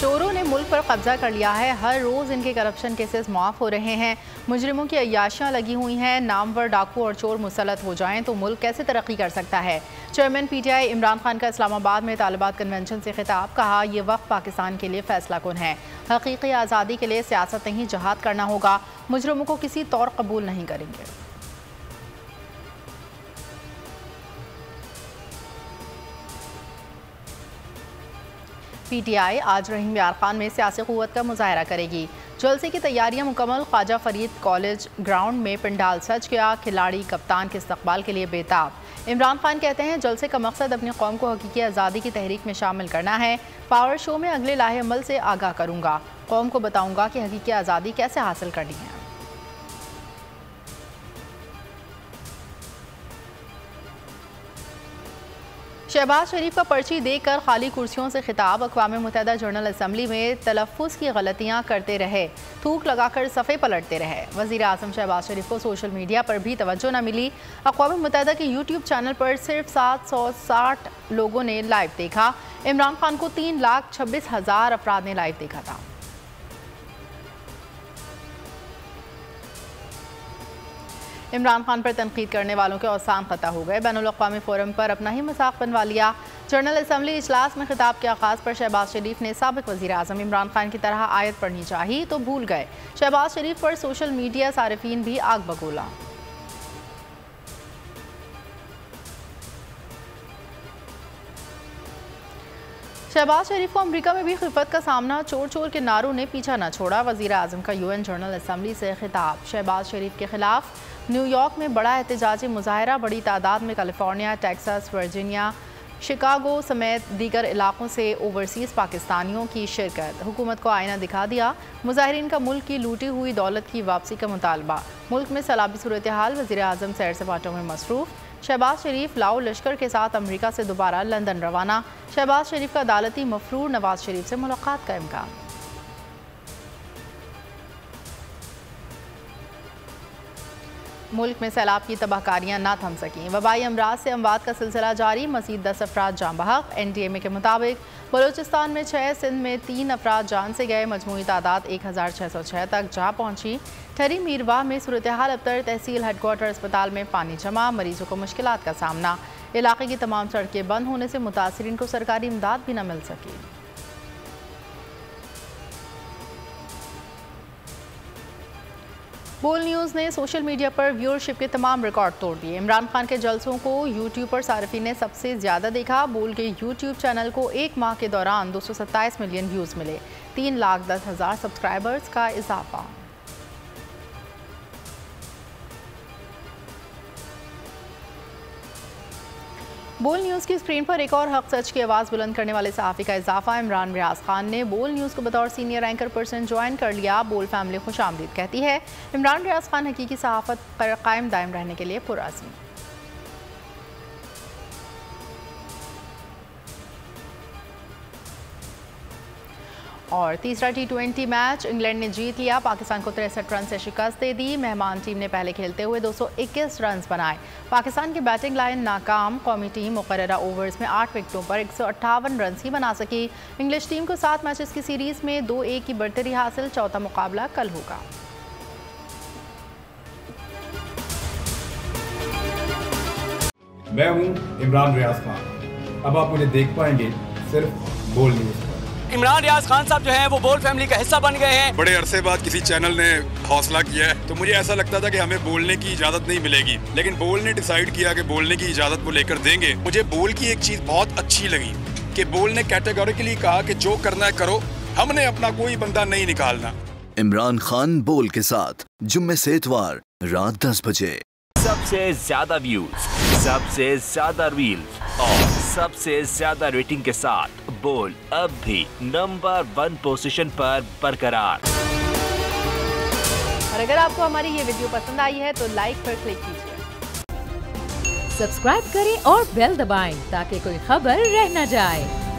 चोरों ने मुल्क पर कब्जा कर लिया है। हर रोज़ इनके करप्शन केसेस माफ़ हो रहे हैं। मुजरिमों की अय्याशियाँ लगी हुई हैं। नामवर डाकू और चोर मुसल्लत हो जाएं तो मुल्क कैसे तरक्की कर सकता है। चेयरमैन PTI इमरान खान का इस्लामाबाद में तालिबात कन्वेंशन से खिताब। कहा, ये वक्त पाकिस्तान के लिए फैसला कुन है। हकीकी आज़ादी के लिए सियासत नहीं, जहाद करना होगा। मुजरिमों को किसी तौर कबूल नहीं करेंगे। PTI आज रहीम यार खान में सियासी क़ुव्वत का मुजाहरा करेगी। जलसे की तैयारियां मुकम्मल। ख्वाजा फरीद कॉलेज ग्राउंड में पंडाल सज गया। खिलाड़ी कप्तान के इस्तकबाल के लिए बेताब। इमरान खान कहते हैं, जलसे का मकसद अपनी कौम को हकीकी आज़ादी की तहरीक में शामिल करना है। पावर शो में अगले लाहे अमल से आगाह करूँगा। कौम को बताऊँगा कि हकीकी आज़ादी कैसे हासिल करनी है। शहबाज शरीफ का पर्ची देकर खाली कुर्सियों से खिताब। अक़वाम मुत्तहिदा जनरल असम्बली में तलफ़्फ़ुज़ की गलतियाँ करते रहे, थूक लगाकर सफ़े पलटते रहे। वज़ीर आज़म शहबाज शरीफ को सोशल मीडिया पर भी तवज्जो न मिली। अक़वाम मुत्तहिदा के YouTube चैनल पर सिर्फ 760 लोगों ने लाइव देखा। इमरान खान को 3,26,000 अफराद ने लाइव देखा था। इमरान खान पर तनकीद करने वालों के औसान ख़ता हो गए। बैनुल अक़वामी फ़ोरम पर अपना ही मज़ाक बनवा लिया। जनरल असम्बली इजलास में खिताब के आगाज़ पर शहबाज शरीफ ने साबिक़ वज़ीर आज़म इमरान खान की तरह आयत पढ़नी चाहिए तो भूल गए। शहबाज शरीफ पर सोशल मीडिया सारिफीन भी आग बगोला। शहबाज शरीफ को अमरीका में भी खिफत का सामना। चोर चोर के नारों ने पीछा न छोड़ा। वज़ीर आज़म का UN जनरल असम्बली से खिताब। शहबाज शरीफ के खिलाफ न्यूयॉर्क में बड़ा एहतजाजी मुजाहरा। बड़ी तादाद में कैलिफोर्निया, टेक्सास, वर्जीनिया, शिकागो समेत दीगर इलाकों से ओवरसीज़ पाकिस्तानियों की शिरकत। हुकूमत को आईना दिखा दिया। मुजाहिरीन का मुल्क की लूटी हुई दौलत की वापसी का मुतालबा। मुल्क में सैलाबी सूरत हाल। वज़ीर आज़म सैर सपाटों में मसरूफ़। शहबाज शरीफ लाओ लश्कर के साथ अमरीका से दोबारा लंदन रवाना। शहबाज शरीफ का अदालती मफरूर नवाज शरीफ से मुलाकात का इम्कान। मुल्क में सैलाब की तबाहकारियां ना थम सकीं। वबाई अमराज से अमवात का सिलसिला जारी। मज़ीद 10 अफराद जान बहक। NTMA के मुताबिक बलूचिस्तान में 6, सिंध में 3 अफराद जान से गए। मजमूई तादाद 1606 तक जा पहुँची। ठहरी मीरवाह में सूरत हाल अबतर। तहसील हेडक्वार्टर अस्पताल में पानी जमा। मरीजों को मुश्किलात का सामना। इलाके की तमाम सड़कें बंद होने से मुतासरीन को सरकारी इमदाद भी न मिल सकी। बोल न्यूज़ ने सोशल मीडिया पर व्यूअरशिप के तमाम रिकॉर्ड तोड़ दिए। इमरान खान के जलसों को YouTube पर सारिफीन ने सबसे ज़्यादा देखा। बोल के YouTube चैनल को एक माह के दौरान 227 मिलियन व्यूज़ मिले। 3,10,000 सब्सक्राइबर्स का इजाफा। बोल न्यूज़ की स्क्रीन पर एक और हक सच की आवाज़ बुलंद करने वाले सहाफ़ी का इजाफा। इमरान रियाज खान ने बोल न्यूज़ को बतौर सीनियर एंकर पर्सन ज्वाइन कर लिया। बोल फैमिली खुशामदीद कहती है। इमरान रियाज खान हकीकी सहाफ़त पर कायम दायम रहने के लिए पुरअज़्म। और तीसरा T20 मैच इंग्लैंड ने जीत लिया। पाकिस्तान को 63 रन से शिकस्त दे दी। मेहमान टीम ने पहले खेलते हुए 221 रन बनाए। पाकिस्तान की बैटिंग लाइन नाकाम। कौमी टीम मुकर्ररा ओवर्स में 8 विकेटों पर 158 रन ही बना सकी। इंग्लिश टीम को 7 मैचेस की सीरीज में 2-1 की बढ़तरी हासिल। चौथा मुकाबला कल होगा। मैं हूं इमरान रियाज खान। अब आप मुझे देख पाएंगे सिर्फ बोल न्यूज़। इमरान रियाज खान साहब जो हैं वो बोल फैमिली का हिस्सा बन गए हैं। बड़े अरसे बाद किसी चैनल ने हौसला किया है, तो मुझे ऐसा लगता था कि हमें बोलने की इजाजत नहीं मिलेगी, लेकिन बोल ने डिसाइड किया कि बोलने की इजाजत वो लेकर देंगे। मुझे बोल की एक चीज बहुत अच्छी लगी कि बोल ने कैटेगोरिकली कहा कि जो करना है करो, हमने अपना कोई बंदा नहीं निकालना। इमरान खान बोल के साथ जुम्मे से इतवार रात 10 बजे। सबसे ज्यादा व्यूज, सबसे ज्यादा रील्स और सबसे ज्यादा रेटिंग के साथ बोल अब भी नंबर 1 पोजीशन पर बरकरार। और अगर आपको हमारी ये वीडियो पसंद आई है तो लाइक पर क्लिक कीजिए। सब्सक्राइब करें और बेल दबाएं ताकि कोई खबर रह न जाए।